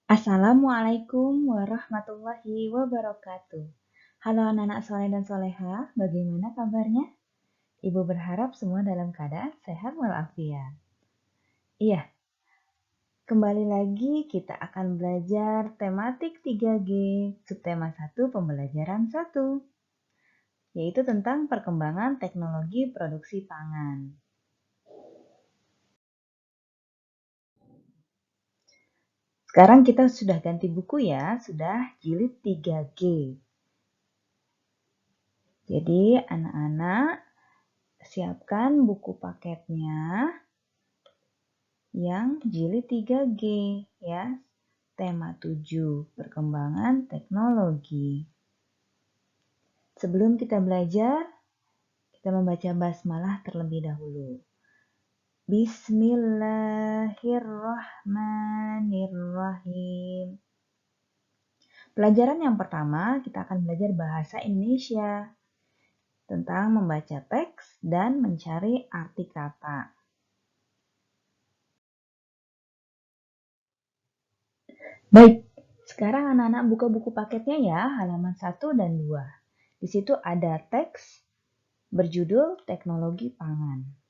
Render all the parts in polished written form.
Assalamualaikum warahmatullahi wabarakatuh. Halo anak-anak soleh dan soleha, bagaimana kabarnya? Ibu berharap semua dalam keadaan sehat walafiat. Iya, kembali lagi kita akan belajar tematik 3G, subtema 1 pembelajaran 1, yaitu tentang perkembangan teknologi produksi pangan. Sekarang kita sudah ganti buku ya, sudah jilid 3G. Jadi anak-anak siapkan buku paketnya yang jilid 3G ya. Tema 7, perkembangan teknologi. Sebelum kita belajar, kita membaca basmalah terlebih dahulu. Bismillahirrahmanirrahim. Pelajaran yang pertama, kita akan belajar bahasa Indonesia tentang membaca teks dan mencari arti kata. Baik, sekarang anak-anak buka buku paketnya ya, halaman 1 dan 2. Di situ ada teks berjudul Teknologi Pangan.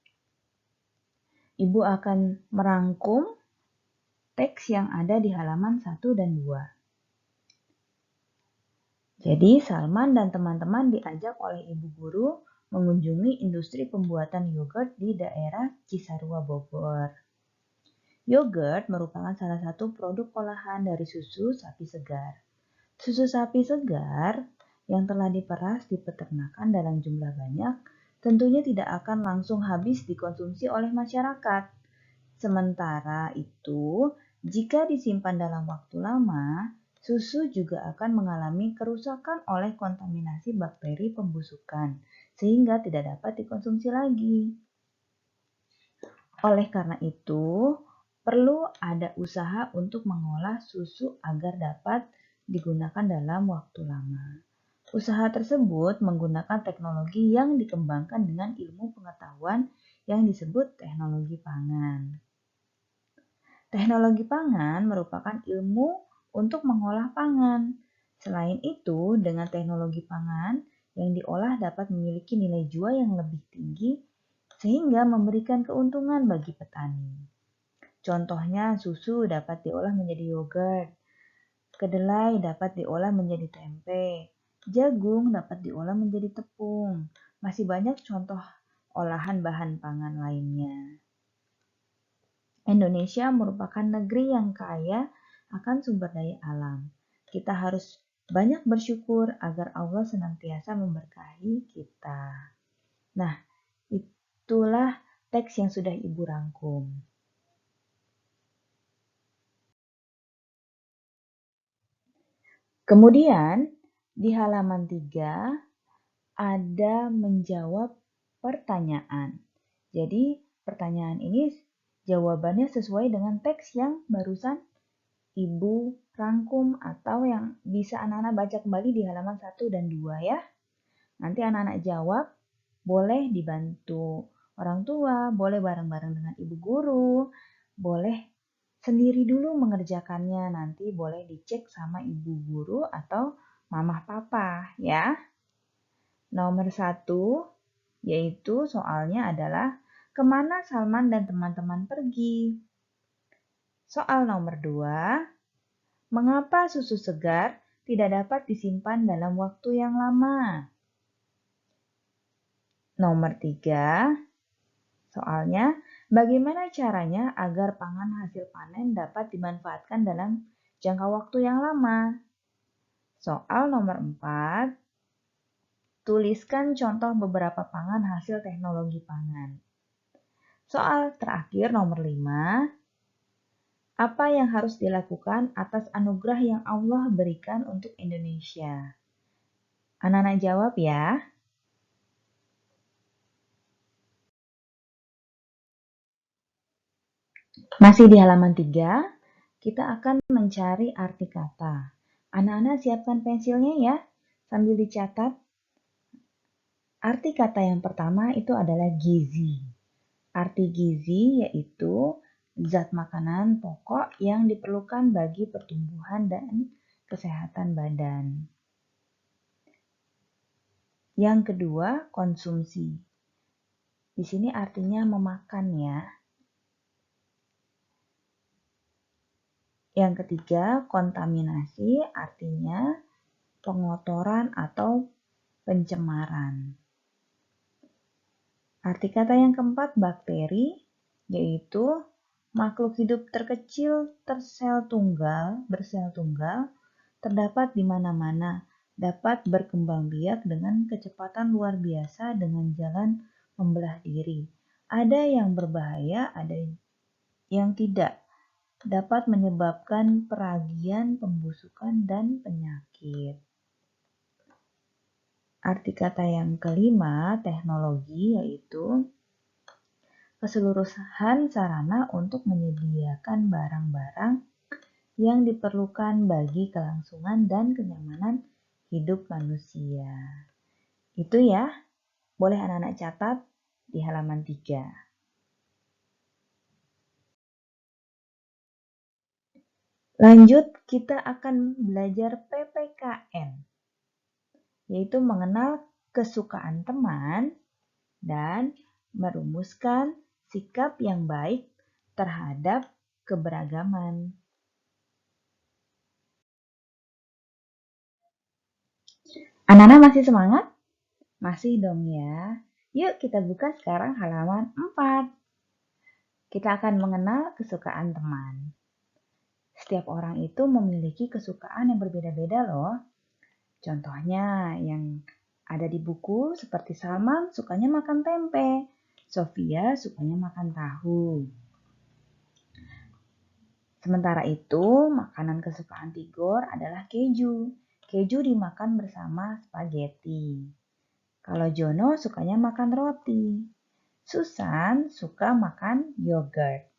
Ibu akan merangkum teks yang ada di halaman 1 dan 2. Jadi, Salman dan teman-teman diajak oleh ibu guru mengunjungi industri pembuatan yogurt di daerah Cisarua, Bogor. Yogurt merupakan salah satu produk olahan dari susu sapi segar. Susu sapi segar yang telah diperas di peternakan dalam jumlah banyak tentunya tidak akan langsung habis dikonsumsi oleh masyarakat. Sementara itu, jika disimpan dalam waktu lama, susu juga akan mengalami kerusakan oleh kontaminasi bakteri pembusukan, sehingga tidak dapat dikonsumsi lagi. Oleh karena itu, perlu ada usaha untuk mengolah susu agar dapat digunakan dalam waktu lama. Usaha tersebut menggunakan teknologi yang dikembangkan dengan ilmu pengetahuan yang disebut teknologi pangan. Teknologi pangan merupakan ilmu untuk mengolah pangan. Selain itu, dengan teknologi pangan yang diolah dapat memiliki nilai jual yang lebih tinggi sehingga memberikan keuntungan bagi petani. Contohnya, susu dapat diolah menjadi yogurt, kedelai dapat diolah menjadi tempe, jagung dapat diolah menjadi tepung. Masih banyak contoh olahan bahan pangan lainnya. Indonesia merupakan negeri yang kaya akan sumber daya alam. Kita harus banyak bersyukur agar Allah senantiasa memberkahi kita. Nah, itulah teks yang sudah Ibu rangkum. Kemudian di halaman 3 ada menjawab pertanyaan. Jadi pertanyaan ini jawabannya sesuai dengan teks yang barusan Ibu rangkum atau yang bisa anak-anak baca kembali di halaman 1 dan 2 ya. Nanti anak-anak jawab, boleh dibantu orang tua, boleh bareng-bareng dengan ibu guru, boleh sendiri dulu mengerjakannya, nanti boleh dicek sama ibu guru atau mamah papa ya. Nomor 1 yaitu soalnya adalah kemana Salman dan teman-teman pergi. Soal nomor 2, mengapa susu segar tidak dapat disimpan dalam waktu yang lama? Nomor 3, soalnya bagaimana caranya agar pangan hasil panen dapat dimanfaatkan dalam jangka waktu yang lama? Soal nomor 4, tuliskan contoh beberapa pangan hasil teknologi pangan. Soal terakhir nomor 5, apa yang harus dilakukan atas anugerah yang Allah berikan untuk Indonesia? Anak-anak jawab ya. Masih di halaman 3, kita akan mencari arti kata. Anak-anak siapkan pensilnya ya, sambil dicatat. Arti kata yang pertama itu adalah gizi. Arti gizi yaitu zat makanan pokok yang diperlukan bagi pertumbuhan dan kesehatan badan. Yang kedua, konsumsi. Di sini artinya memakan ya. Yang ketiga, kontaminasi artinya pengotoran atau pencemaran. Arti kata yang keempat, bakteri, yaitu makhluk hidup terkecil bersel tunggal, terdapat di mana-mana, dapat berkembang biak dengan kecepatan luar biasa dengan jalan membelah diri. Ada yang berbahaya, ada yang tidak. Dapat menyebabkan peragian, pembusukan, dan penyakit. Arti kata yang kelima, teknologi, yaitu keseluruhan sarana untuk menyediakan barang-barang yang diperlukan bagi kelangsungan dan kenyamanan hidup manusia. Itu ya, boleh anak-anak catat di halaman 3. Lanjut, kita akan belajar PPKN. Yaitu mengenal kesukaan teman dan merumuskan sikap yang baik terhadap keberagaman. Anak-anak masih semangat? Masih dong ya. Yuk kita buka sekarang halaman 4. Kita akan mengenal kesukaan teman. Setiap orang itu memiliki kesukaan yang berbeda-beda loh. Contohnya yang ada di buku seperti Salman sukanya makan tempe, Sofia sukanya makan tahu. Sementara itu, makanan kesukaan Tigor adalah keju. Keju dimakan bersama spaghetti. Kalau Jono sukanya makan roti. Susan suka makan yogurt.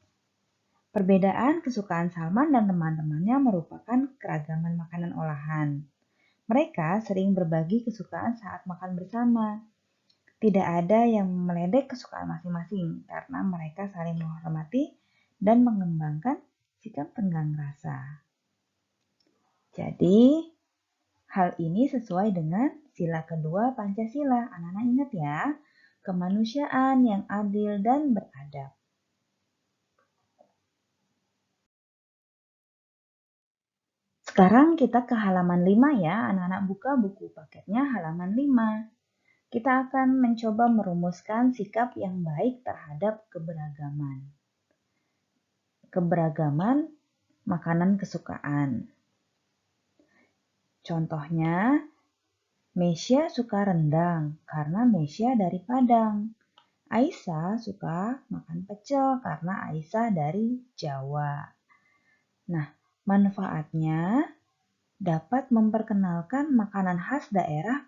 Perbedaan kesukaan Salman dan teman-temannya merupakan keragaman makanan olahan. Mereka sering berbagi kesukaan saat makan bersama. Tidak ada yang meledek kesukaan masing-masing karena mereka saling menghormati dan mengembangkan sikap tenggang rasa. Jadi, hal ini sesuai dengan sila kedua Pancasila. Anak-anak ingat ya, kemanusiaan yang adil dan beradab. Sekarang kita ke halaman 5 ya, anak-anak buka buku paketnya halaman 5. Kita akan mencoba merumuskan sikap yang baik terhadap keberagaman. Keberagaman makanan kesukaan. Contohnya, Mesya suka rendang karena Mesya dari Padang. Aisyah suka makan pecel karena Aisyah dari Jawa. Nah, manfaatnya dapat memperkenalkan makanan khas daerah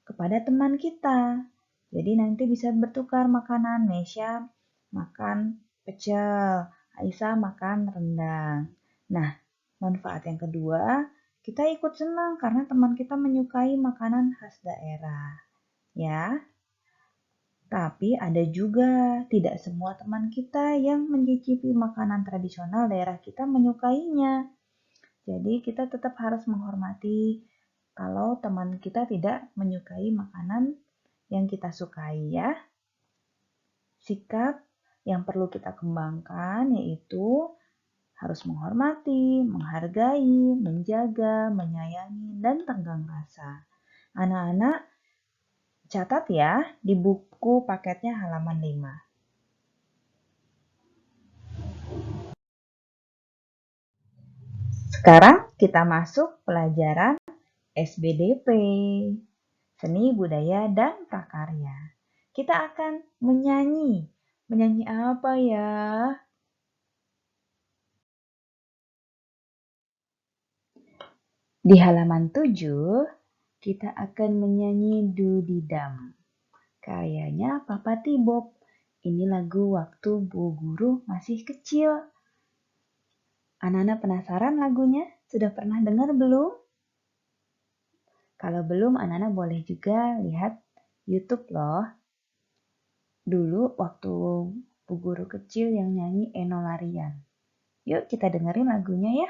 kepada teman kita. Jadi nanti bisa bertukar makanan, Mesya makan pecel, Aisyah makan rendang. Nah, manfaat yang kedua, kita ikut senang karena teman kita menyukai makanan khas daerah. Ya. Tapi ada juga tidak semua teman kita yang mencicipi makanan tradisional daerah kita menyukainya. Jadi kita tetap harus menghormati kalau teman kita tidak menyukai makanan yang kita sukai ya. Sikap yang perlu kita kembangkan yaitu harus menghormati, menghargai, menjaga, menyayangi, dan tenggang rasa. Anak-anak catat ya di buku paketnya halaman 5. Sekarang kita masuk pelajaran SBDP, Seni Budaya dan Prakarya. Kita akan menyanyi. Menyanyi apa ya? Di halaman 7, kita akan menyanyi Dudidam. Karyanya Papa Tibob. Ini lagu waktu Bu Guru masih kecil. Anak-anak penasaran lagunya? Sudah pernah dengar belum? Kalau belum, anak-anak boleh juga lihat YouTube loh. Dulu waktu Bu Guru kecil yang nyanyi Enolarian. Yuk kita dengerin lagunya ya.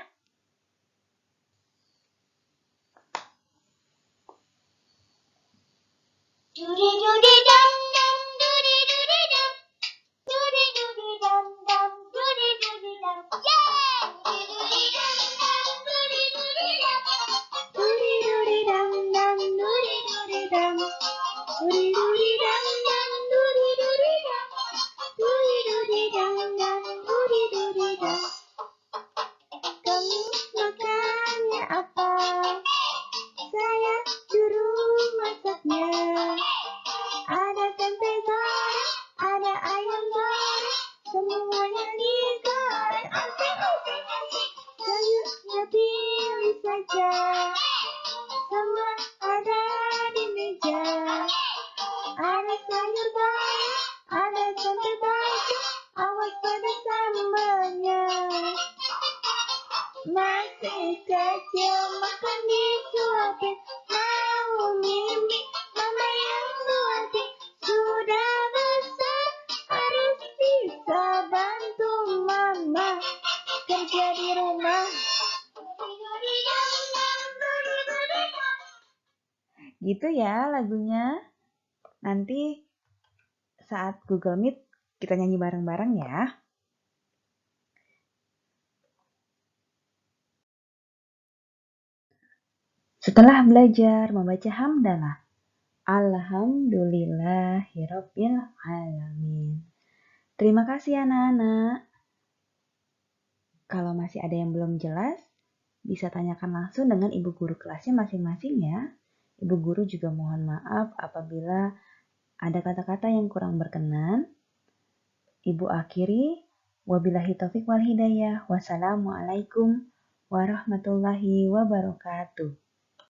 Kamu makannya apa? Saya juru masaknya. Ada tempe goreng, ada ayam goreng, semuanya digoreng. Asik, asik, asik. Sayurnya pilih saja, semua ada di meja. Ada sayur bayam, ada tempe bacem, awas pada sambalnya. Masih kecil makan disuapin, mau mimi mama yang buatin. Sudah besar harus bisa bantu mama kerja di rumah. Gitu ya lagunya. Nanti saat Google Meet kita nyanyi bareng-bareng ya. Setelah belajar membaca hamdalah, alhamdulillahirabbil alamin. Terima kasih anak-anak. Kalau masih ada yang belum jelas, bisa tanyakan langsung dengan ibu guru kelasnya masing-masing ya. Ibu guru juga mohon maaf apabila ada kata-kata yang kurang berkenan. Ibu akhiri, wabillahi taufik wal hidayah. Wassalamualaikum warahmatullahi wabarakatuh.